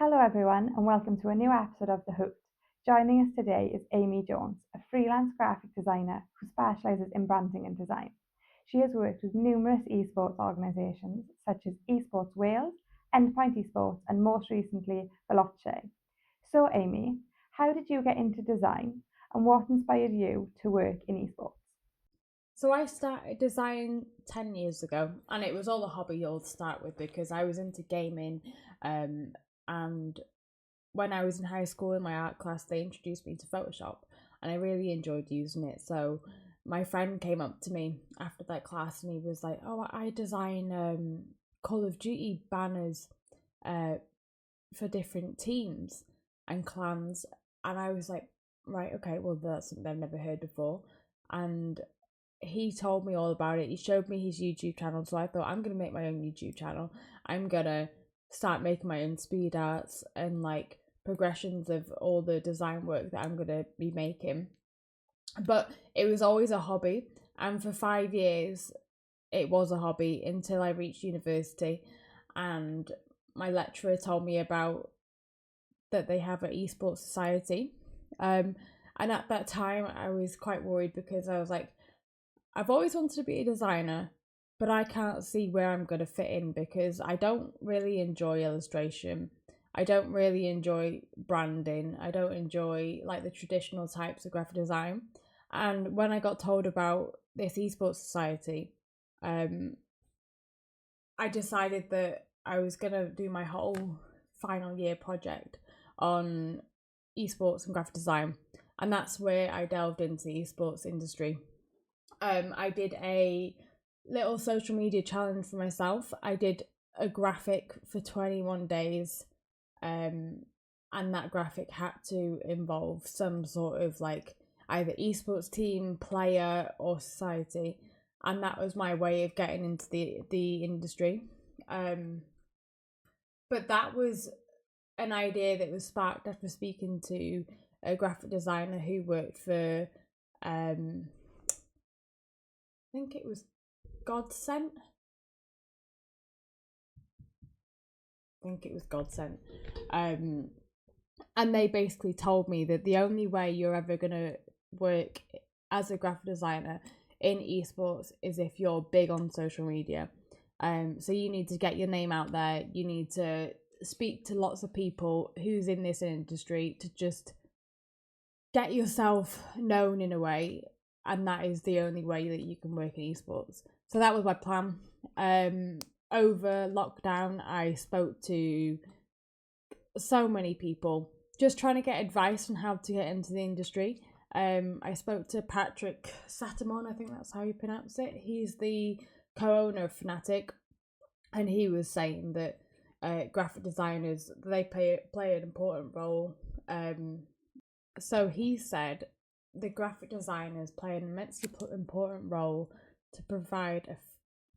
Hello, everyone, and welcome to a new episode of The Hoot. Joining us today is Amy Jones, a freelance graphic designer who specialises in branding and design. She has worked with numerous esports organisations such as Esports Wales, Endpoint Esports, and most recently, Veloce. So, Amy, how did you get into design and what inspired you to work in esports? So I started design 10 years ago, and it was all a hobby you'll start with because I was into gaming. And when I was in high school in my art class, they introduced me to Photoshop, and I really enjoyed using it. So my friend came up to me after that class and he was like, "Oh, I design Call of Duty banners uh, for different teams and clans." And I was like, "Right, okay, well, that's something I've never heard before." And he told me all about it. He showed me his YouTube channel, so I thought I'm gonna make my own YouTube channel. I'm gonna start making my own speed arts and like progressions of all the design work that I'm gonna be making. But it was always a hobby, and for 5 years it was a hobby until I reached university, and my lecturer told me about that they have an esports society. And at that time I was quite worried because I was like, I've always wanted to be a designer, but I can't see where I'm going to fit in because I don't really enjoy illustration. I don't really enjoy branding. I don't enjoy like the traditional types of graphic design. And when I got told about this esports society, um, I decided that I was going to do my whole final year project on esports and graphic design. And that's where I delved into the esports industry. I did a little social media challenge for myself. I did a graphic for 21 days, um, and that graphic had to involve some sort of like either esports team, player, or society, and that was my way of getting into the industry. Um, but that was an idea that was sparked after speaking to a graphic designer who worked for I think it was God Sent. I think it was God Sent. Um, and they basically told me that the only way you're ever gonna work as a graphic designer in esports is if you're big on social media. So you need to get your name out there. You need to speak to lots of people who's in this industry to just get yourself known in a way, and that is the only way that you can work in esports. So that was my plan. Over lockdown, I spoke to so many people just trying to get advice on how to get into the industry. I spoke to Patrick Satamon, I think that's how you pronounce it. He's the co-owner of Fnatic, and he was saying that graphic designers they play an important role. So he said the graphic designers play an immensely important role to provide a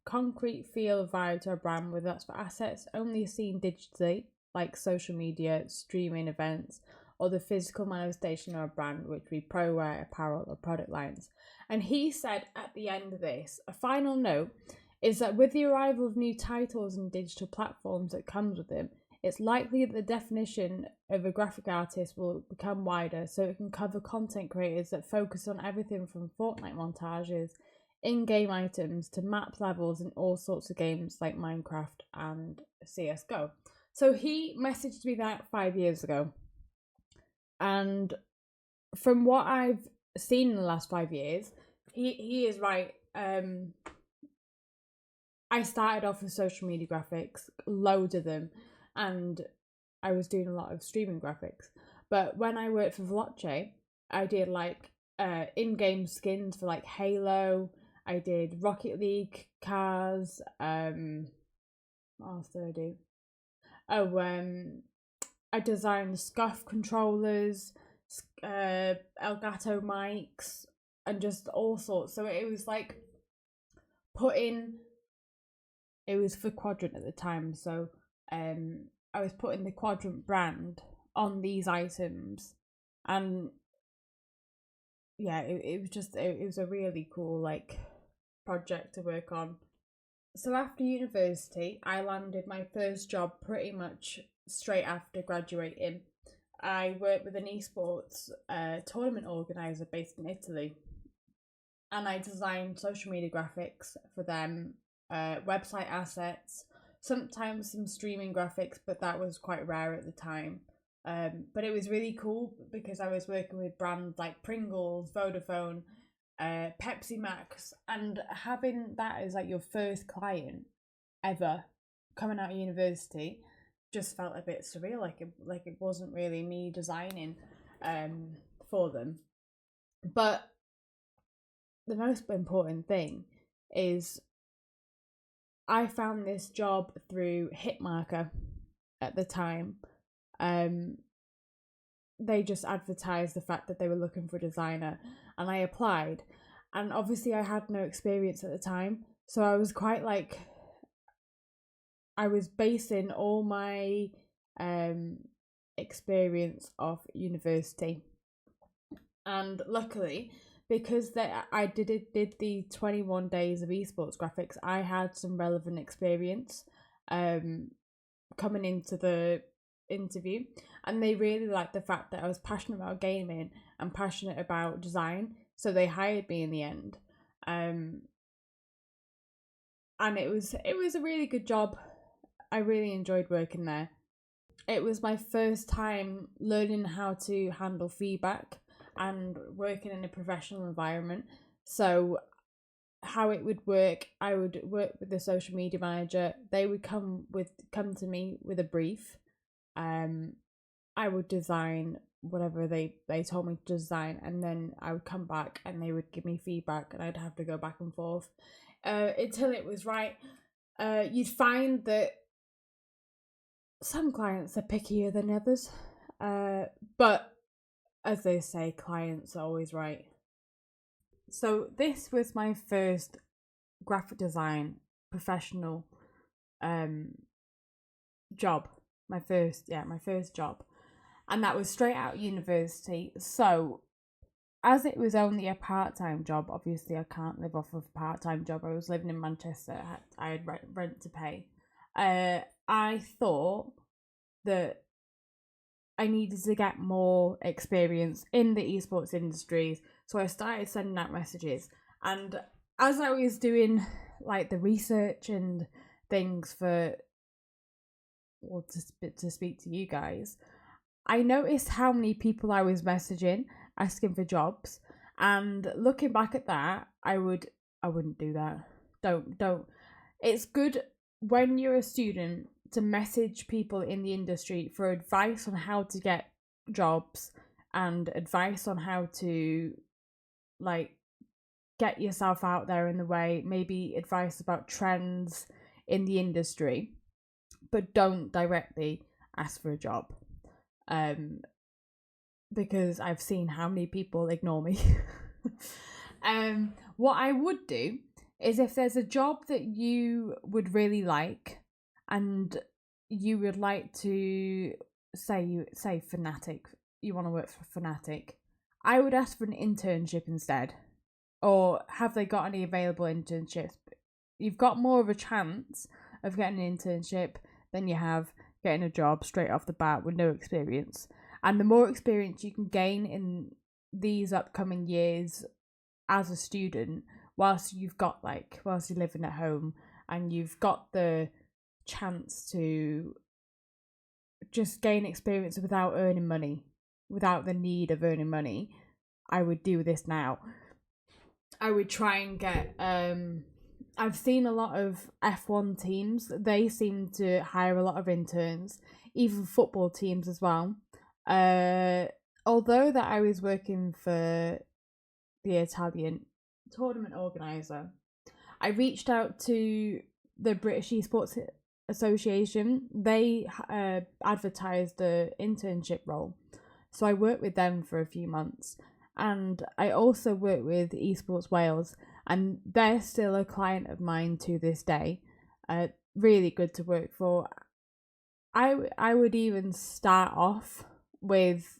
concrete feel vibe to a brand, whether that's for assets only seen digitally, like social media, streaming events, or the physical manifestation of a brand, which we pro wear, apparel, or product lines. And he said at the end of this, a final note is that with the arrival of new titles and digital platforms that comes with them, it's likely that the definition of a graphic artist will become wider so it can cover content creators that focus on everything from Fortnite montages, in-game items to map levels in all sorts of games like Minecraft and CSGO. So he messaged me that 5 years ago. And from what I've seen in the last 5 years, he is right. I started off with social media graphics, loads of them, and I was doing a lot of streaming graphics. But when I worked for Veloce, I did like in-game skins for like Halo. I did Rocket League cars. What else did I do? Oh, I designed Scuff controllers, Elgato mics, and just all sorts. So it was like putting. It was for Quadrant at the time, so I was putting the Quadrant brand on these items, and yeah, it was just it was a really cool like project to work on. So after university, I landed my first job pretty much straight after graduating. I worked with an esports tournament organizer based in Italy, and I designed social media graphics for them, website assets, sometimes some streaming graphics, but that was quite rare at the time. But it was really cool because I was working with brands like Pringles, Vodafone, Pepsi Max, and having that as like your first client ever coming out of university just felt a bit surreal. Like it wasn't really me designing for them. But the most important thing is I found this job through Hitmarker at the time. They just advertised the fact that they were looking for a designer, and I applied. And obviously, I had no experience at the time, so I was quite like, I was basing all my experience off university. And luckily, because I did the 21 days of esports graphics, I had some relevant experience coming into the interview, and they really liked the fact that I was passionate about gaming and passionate about design, so they hired me in the end. And it was a really good job. I really enjoyed working there. It was my first time learning how to handle feedback and working in a professional environment. So how it would work, I would work with the social media manager. They would come to me with a brief. I would design whatever they told me to design, and then I would come back and they would give me feedback, and I'd have to go back and forth until it was right. You'd find that some clients are pickier than others, but as they say, clients are always right. So this was my first graphic design professional job. My first job. And that was straight out of university. So as it was only a part-time job, obviously I can't live off of a part-time job. I was living in Manchester. I had rent to pay. I thought that I needed to get more experience in the esports industry, so I started sending out messages. And as I was doing like the research and things for, well, to speak to you guys, I noticed how many people I was messaging asking for jobs. And looking back at that, I wouldn't do that. Don't. It's good when you're a student to message people in the industry for advice on how to get jobs and advice on how to like get yourself out there in the way, maybe advice about trends in the industry, but don't directly ask for a job. Because I've seen how many people ignore me. What I would do is, if there's a job that you would really like and you would like to say Fnatic, you want to work for Fnatic, I would ask for an internship instead. Or have they got any available internships? You've got more of a chance of getting an internship than you have getting a job straight off the bat with no experience. And the more experience you can gain in these upcoming years as a student, whilst you're living at home and you've got the chance to just gain experience without earning money, without the need of earning money, I would do this now. I would try and get I've seen a lot of F1 teams, they seem to hire a lot of interns, even football teams as well. Although that I was working for the Italian tournament organizer, I reached out to the British Esports Association. They advertised the internship role, so I worked with them for a few months. And I also work with Esports Wales, and they're still a client of mine to this day. Really good to work for. I would even start off with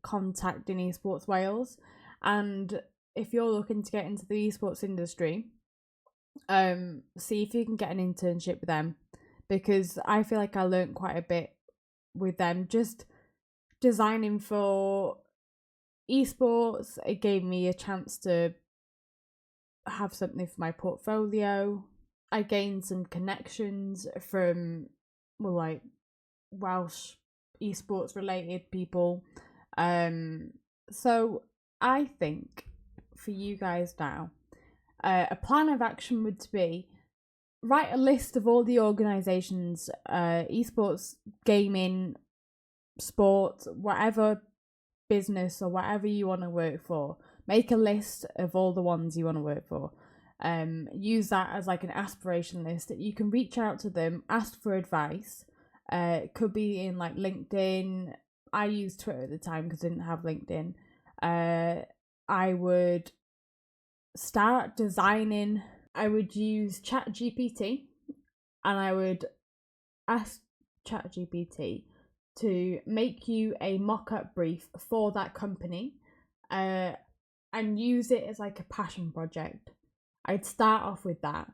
contacting Esports Wales, and if you're looking to get into the esports industry, See if you can get an internship with them, because I feel like I learned quite a bit with them. Just designing for esports, it gave me a chance to have something for my portfolio. I gained some connections from, well, like Welsh esports related people. So I think for you guys now, a plan of action would be write a list of all the organisations, esports, gaming, sport, whatever business or whatever you want to work for. Make a list of all the ones you want to work for. Use that as like an aspiration list that you can reach out to them, ask for advice. It could be in like LinkedIn. I used Twitter at the time because I didn't have LinkedIn. I would start designing. I would use ChatGPT, and I would ask ChatGPT to make you a mock-up brief for that company, and use it as like a passion project. I'd start off with that.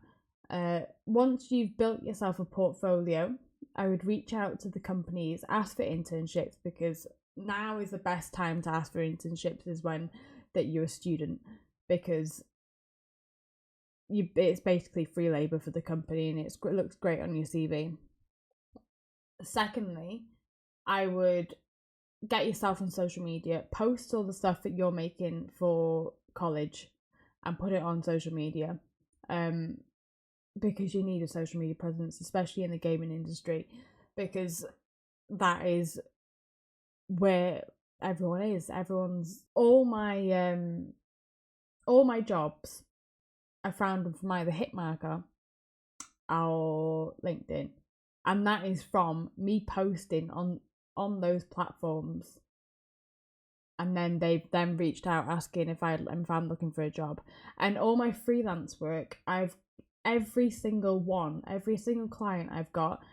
Once you've built yourself a portfolio, I would reach out to the companies, ask for internships, because now is the best time to ask for internships, is when that you're a student, because it's basically free labor for the company, and it looks great on your CV. Secondly, I would get yourself on social media, post all the stuff that you're making for college and put it on social media, because you need a social media presence, especially in the gaming industry, because that is where everyone is. Everyone's all my jobs, I found them from either Hitmarker or LinkedIn, and that is from me posting on those platforms, and then they've then reached out asking if I'm looking for a job. And all my freelance work, every single client I've got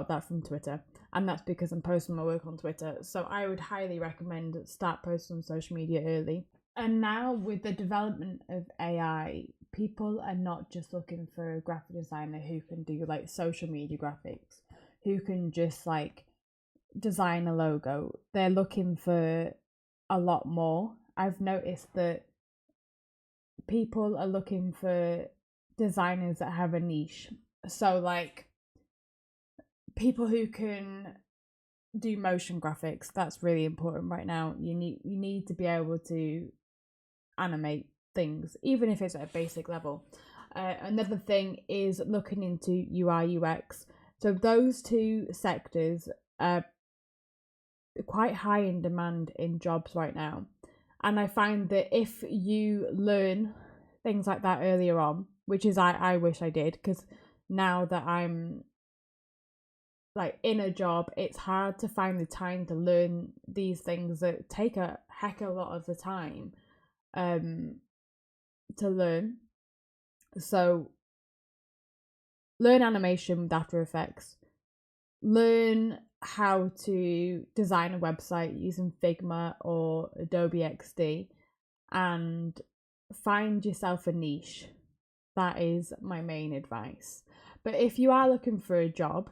that from Twitter, and that's because I'm posting my work on Twitter. So I would highly recommend start posting on social media early. And now with the development of AI, people are not just looking for a graphic designer who can do like social media graphics, who can just like design a logo. They're looking for a lot more. I've noticed that people are looking for designers that have a niche. So like people who can do motion graphics, that's really important right now. You need to be able to animate things, even if it's at a basic level. Another thing is looking into UI UX. So those two sectors are quite high in demand in jobs right now, and I find that if you learn things like that earlier on, which is I wish I did, because now that I'm like in a job, it's hard to find the time to learn these things that take a heck of a lot of the time to learn. So learn animation with After Effects, learn how to design a website using Figma or Adobe XD, and find yourself a niche. That is my main advice. But if you are looking for a job,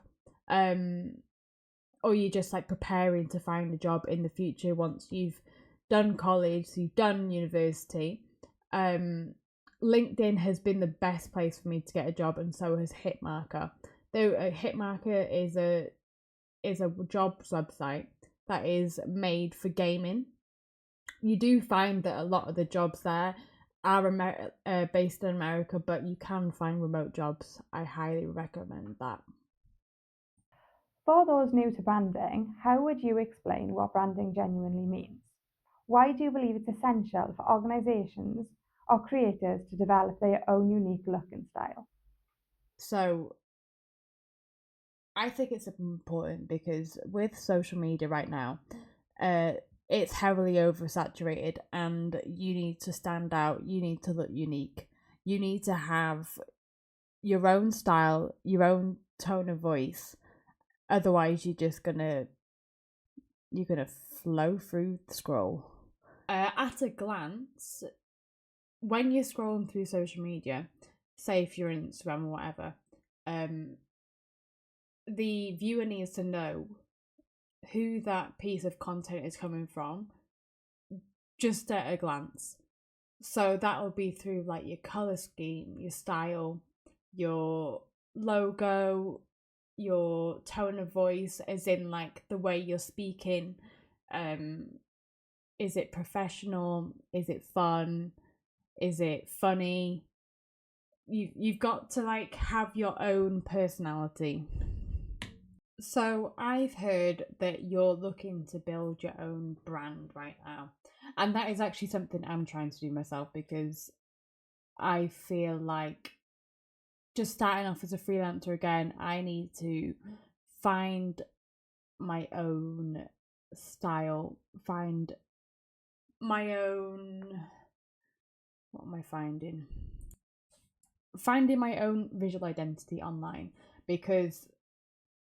or you're just like preparing to find a job in the future once you've done college, so you've done university, LinkedIn has been the best place for me to get a job, and so has Hitmarker. Though Hitmarker is a jobs website that is made for gaming. You do find that a lot of the jobs there are based in America, but you can find remote jobs. I highly recommend that. For those new to branding, how would you explain what branding genuinely means? Why do you believe it's essential for organisations or creators to develop their own unique look and style? So I think it's important because with social media right now, it's heavily oversaturated, and you need to stand out. You need to look unique. You need to have your own style, your own tone of voice. Otherwise, you're gonna flow through the scroll. At a glance, when you're scrolling through social media, say if you're on Instagram or whatever, the viewer needs to know who that piece of content is coming from just at a glance. So that will be through like your color scheme, your style, your logo, your tone of voice, as in like the way you're speaking. Is it professional? Is it fun? Is it funny? You've got to like have your own personality. So I've heard that you're looking to build your own brand right now. And that is actually something I'm trying to do myself, because I feel like just starting off as a freelancer again, I need to find my own style, find my own, what am I finding? Finding my own visual identity online, because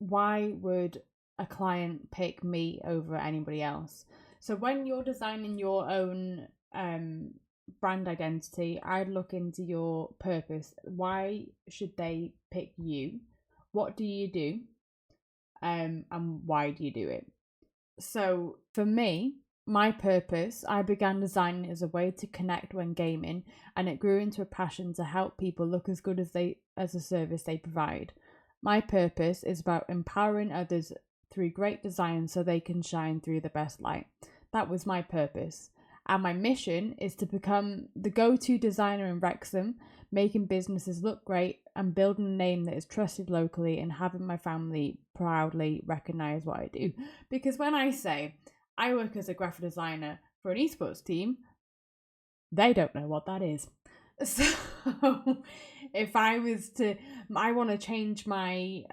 why would a client pick me over anybody else? So when you're designing your own brand identity, I'd look into your purpose. Why should they pick you? What do you do? And why do you do it? So for me, my purpose, I began designing as a way to connect when gaming, and it grew into a passion to help people look as good as a service they provide. My purpose is about empowering others through great design so they can shine through the best light. That was my purpose. And my mission is to become the go-to designer in Wrexham, making businesses look great and building a name that is trusted locally, and having my family proudly recognise what I do. Because when I say I work as a graphic designer for an esports team, they don't know what that is. So if I was to, I want to change my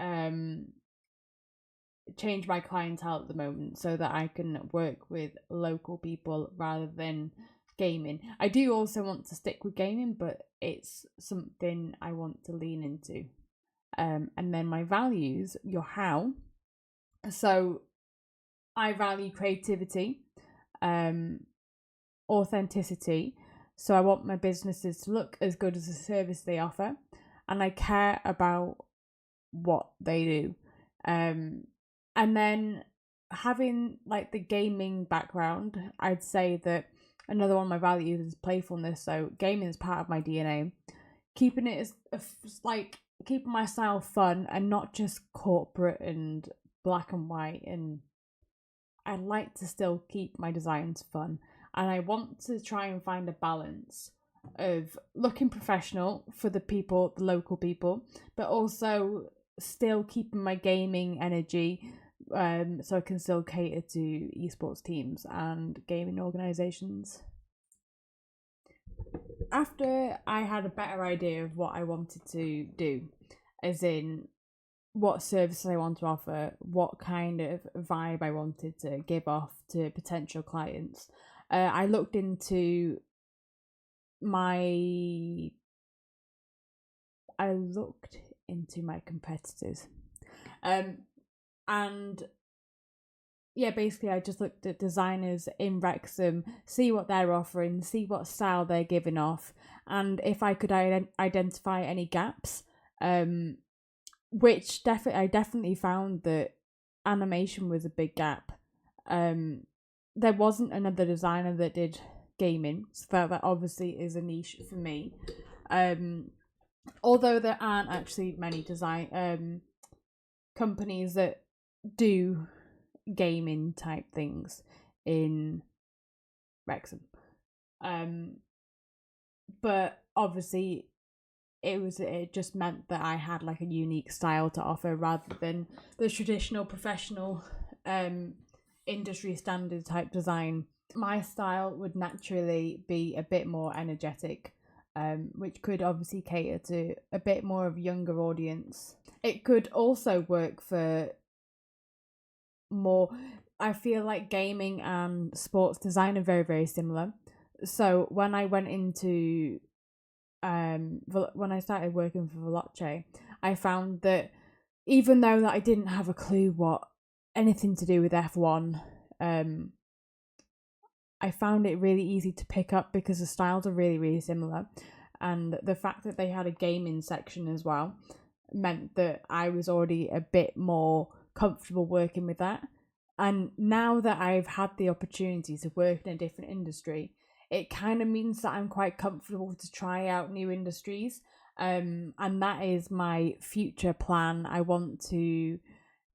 clientele at the moment so that I can work with local people rather than gaming. I do also want to stick with gaming, but it's something I want to lean into. And then my values, your how. So I value creativity, authenticity. So I want my businesses to look as good as the service they offer, and I care about what they do. And then having like the gaming background, I'd say that another one of my values is playfulness. So gaming is part of my DNA. Keeping it as like keeping my style fun and not just corporate and black and white. And I like to still keep my designs fun. And I want to try and find a balance of looking professional for the people, the local people, but also still keeping my gaming energy, so I can still cater to esports teams and gaming organisations. After I had a better idea of what I wanted to do, as in what services I want to offer, what kind of vibe I wanted to give off to potential clients, I looked into my competitors, and yeah, basically I just looked at designers in Wrexham, see what they're offering, see what style they're giving off, and if I could identify any gaps, which I definitely found that animation was a big gap. There wasn't another designer that did gaming, so that obviously is a niche for me. Although there aren't actually many design companies that do gaming type things in Wrexham. But obviously it just meant that I had like a unique style to offer rather than the traditional professional industry standard type design. My style would naturally be a bit more energetic, which could obviously cater to a bit more of a younger audience. It could also work for more, I feel like gaming and sports design are very, very similar. So when I went into when I started working for Veloce, I found that even though that I didn't have a clue what anything to do with F1, I found it really easy to pick up because the styles are really, really similar. and the fact that they had a gaming section as well meant that I was already a bit more comfortable working with that. And now that I've had the opportunity to work in a different industry, it kind of means that I'm quite comfortable to try out new industries. And that is my future plan. I want to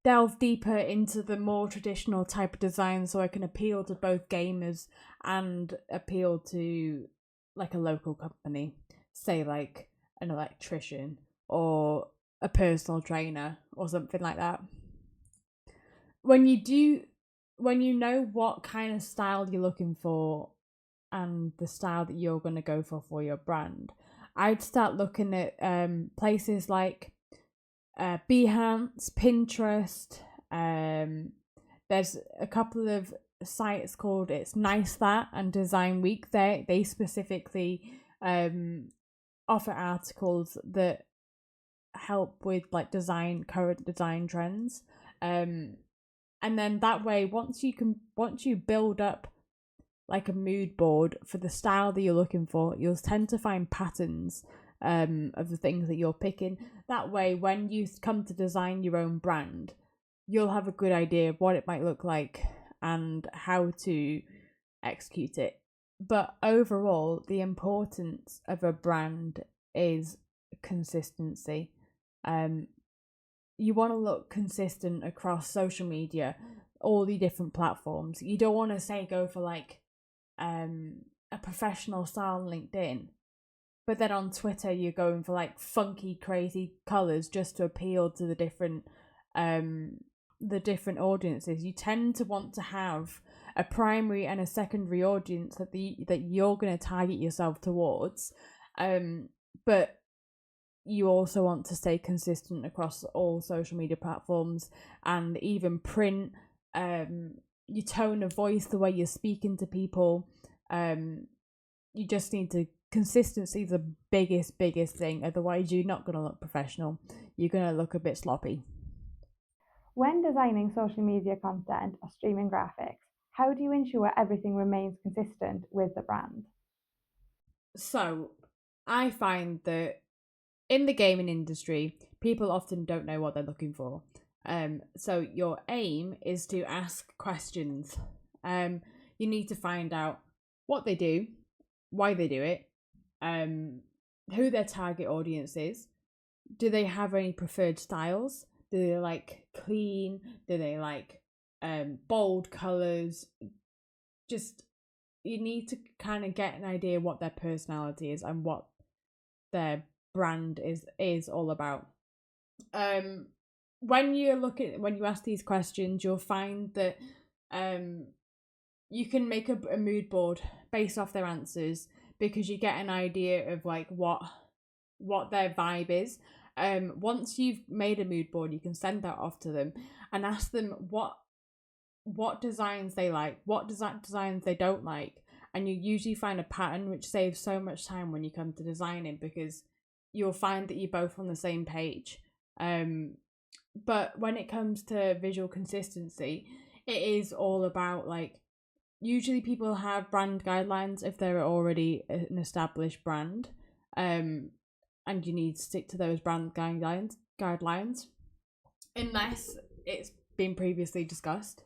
delve deeper into the more traditional type of design so I can appeal to both gamers and appeal to like a local company, say like an electrician or a personal trainer or something like that. When you know what kind of style you're looking for and the style that you're going to go for your brand, I'd start looking at places like Behance, Pinterest. There's a couple of sites called It's Nice That and Design Week. They specifically offer articles that help with like current design trends. And then that way, once you build up like a mood board for the style that you're looking for, you'll tend to find patterns of the things that you're picking. That way, when you come to design your own brand, you'll have a good idea of what it might look like and how to execute it. But overall, the importance of a brand is consistency. You want to look consistent across social media, all the different platforms. You don't want to say go for like a professional style on LinkedIn, but then on Twitter you're going for like funky, crazy colors just to appeal to the different audiences. You tend to want to have a primary and a secondary audience that you're going to target yourself towards, but you also want to stay consistent across all social media platforms and even print. Your tone of voice, the way you're speaking to people, you just need to consistency is the biggest thing. Otherwise you're not going to look professional, you're going to look a bit sloppy. When designing social media content or streaming graphics, how do you ensure everything remains consistent with the brand? So I find that in the gaming industry, people often don't know what they're looking for. So your aim is to ask questions. You need to find out what they do, why they do it, who their target audience is. Do they have any preferred styles? Do they like clean? Do they like bold colors? Just you need to kind of get an idea what their personality is and what their brand is all about. When you ask these questions, you'll find that you can make a mood board based off their answers, because you get an idea of like what their vibe is. Once you've made a mood board, you can send that off to them and ask them what designs they like, what designs they don't like, and you usually find a pattern, which saves so much time when you come to designing, because you'll find that you're both on the same page. But when it comes to visual consistency, it is all about like, usually people have brand guidelines if they're already an established brand, and you need to stick to those brand guidelines unless it's been previously discussed.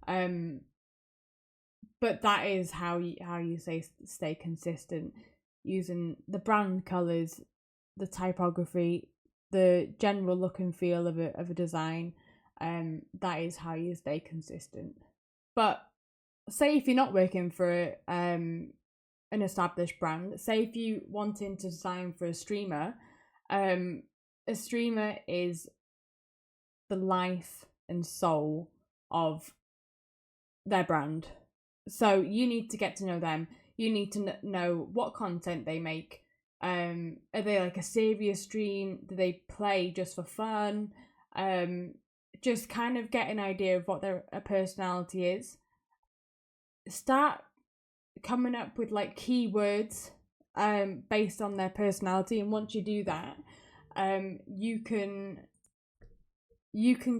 But that is how you stay consistent, using the brand colors, the typography, the general look and feel of a design. That is how you stay consistent. But say if you're not working for an established brand, say if you wanting to design for a streamer is the life and soul of their brand. So you need to get to know them. You need to know what content they make. Are they like a serious stream? Do they play just for fun? Just kind of get an idea of what their personality is. Start coming up with like keywords based on their personality, and once you do that, you can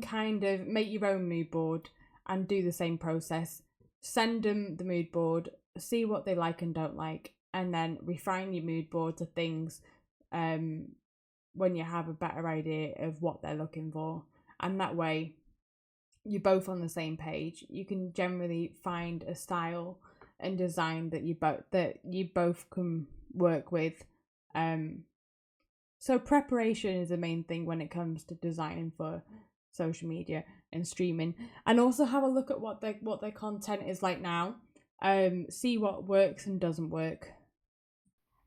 kind of make your own mood board and do the same process. Send them the mood board, see what they like and don't like, and then refine your mood board to things when you have a better idea of what they're looking for. And that way you're both on the same page. You can generally find a style and design that you both can work with. So preparation is the main thing when it comes to designing for social media and streaming, and also have a look at what their content is like now. See what works and doesn't work.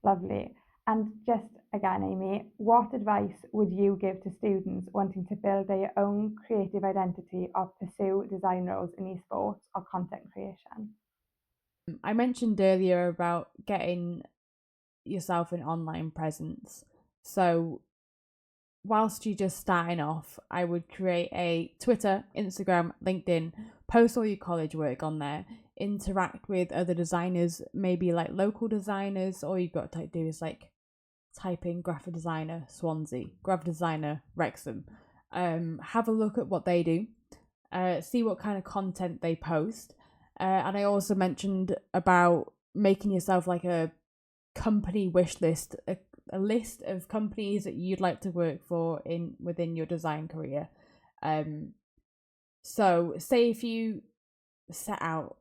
Lovely. And just again, Amy, what advice would you give to students wanting to build their own creative identity or pursue design roles in esports or content creation? I mentioned earlier about getting yourself an online presence. So whilst you're just starting off, I would create a Twitter, Instagram, LinkedIn, post all your college work on there, interact with other designers, maybe like local designers. All you've got to do is like type in graphic designer Swansea, graphic designer Wrexham. Have a look at what they do, see what kind of content they post. And I also mentioned about making yourself like a company wish list, a list of companies that you'd like to work for within your design career. So say if you set out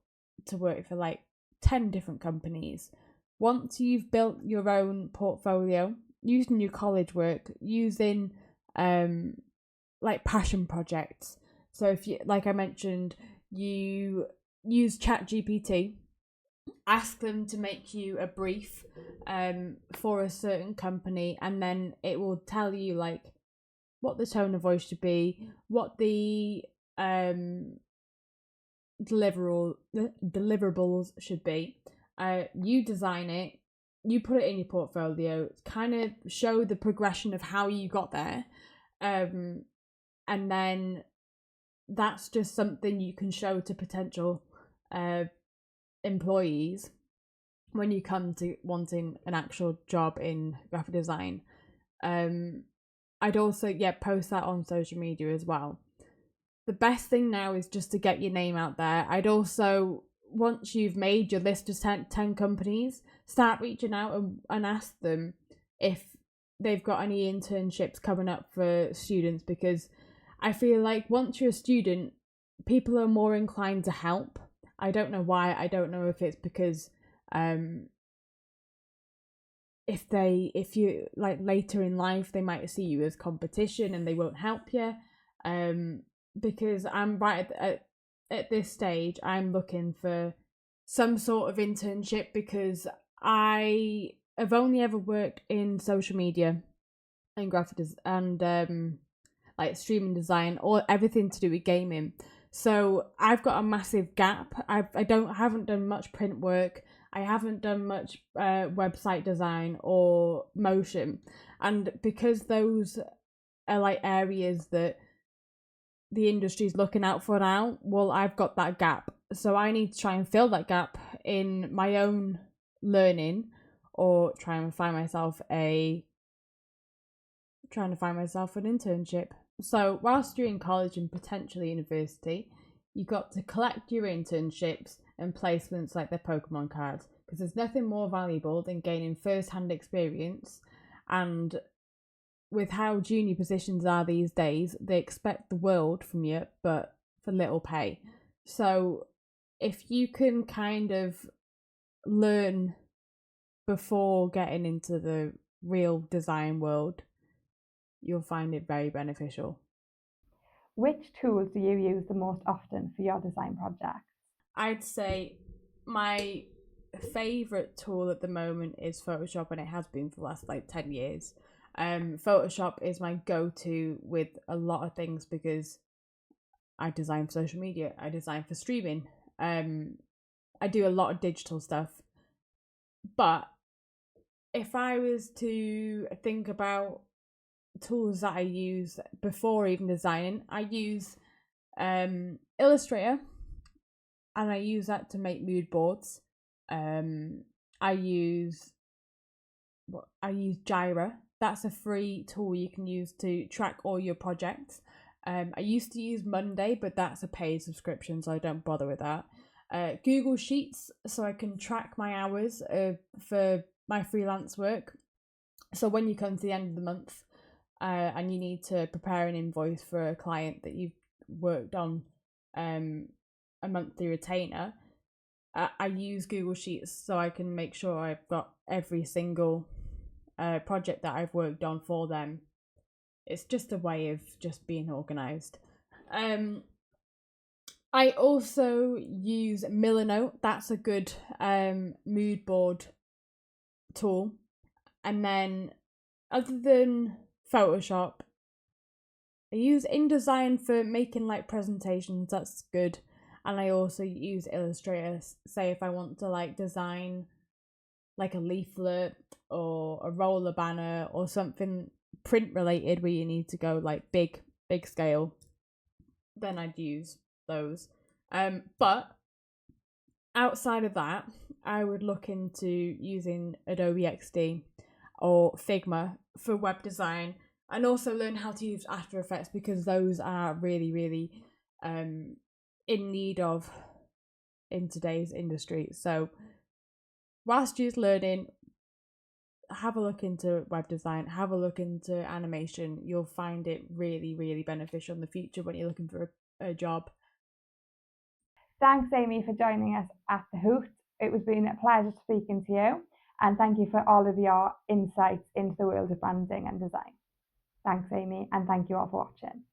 to work for like 10 different companies, once you've built your own portfolio using your college work, using like passion projects. So if you, like I mentioned, you use ChatGPT, ask them to make you a brief for a certain company, and then it will tell you like what the tone of voice should be, what the deliverables should be. You design it, you put it in your portfolio, kind of show the progression of how you got there, and then that's just something you can show to potential employees when you come to wanting an actual job in graphic design. I'd also post that on social media as well. The best thing now is just to get your name out there. I'd also, once you've made your list of 10 companies, start reaching out and ask them if they've got any internships coming up for students, because I feel like once you're a student, people are more inclined to help. I don't know why. I don't know if it's because if you like later in life, they might see you as competition and they won't help you. Because I'm right at this stage, I'm looking for some sort of internship, because I have only ever worked in social media and and like streaming design, or everything to do with gaming. So I've got a massive gap. I haven't done much print work. I haven't done much website design or motion, and because those are like areas that the industry's looking out for now, well, I've got that gap. So I need to try and fill that gap in my own learning, or trying to find myself an internship. So whilst you're in college and potentially university, you got to collect your internships and placements like their Pokemon cards, because there's nothing more valuable than gaining first-hand experience. And with how junior positions are these days, they expect the world from you, but for little pay. So if you can kind of learn before getting into the real design world, you'll find it very beneficial. Which tools do you use the most often for your design projects? I'd say my favourite tool at the moment is Photoshop, and it has been for the last like 10 years. Photoshop is my go-to with a lot of things, because I design for social media, I design for streaming, I do a lot of digital stuff. But if I was to think about tools that I use before even designing, I use Illustrator, and I use that to make mood boards. I use Jira. That's a free tool you can use to track all your projects. I used to use Monday, but that's a paid subscription, so I don't bother with that. Google Sheets so I can track my hours for my freelance work. So when you come to the end of the month and you need to prepare an invoice for a client that you've worked on a monthly retainer, I use Google Sheets so I can make sure I've got every single project that I've worked on for them. It's just a way of just being organised. I also use Milanote. That's a good mood board tool. And then, other than Photoshop, I use InDesign for making like presentations. That's good. And I also use Illustrator. Say if I want to like design like a leaflet or a roller banner or something print related where you need to go like big scale, then I'd use those. But outside of that, I would look into using Adobe XD or Figma for web design, and also learn how to use After Effects because those are really in need of in today's industry. So whilst you're learning, have a look into web design, have a look into animation. You'll find it really beneficial in the future when you're looking for a job. Thanks, Amy, for joining us at the Hoot. It was been a pleasure speaking to you, and thank you for all of your insights into the world of branding and design. Thanks, Amy, and thank you all for watching.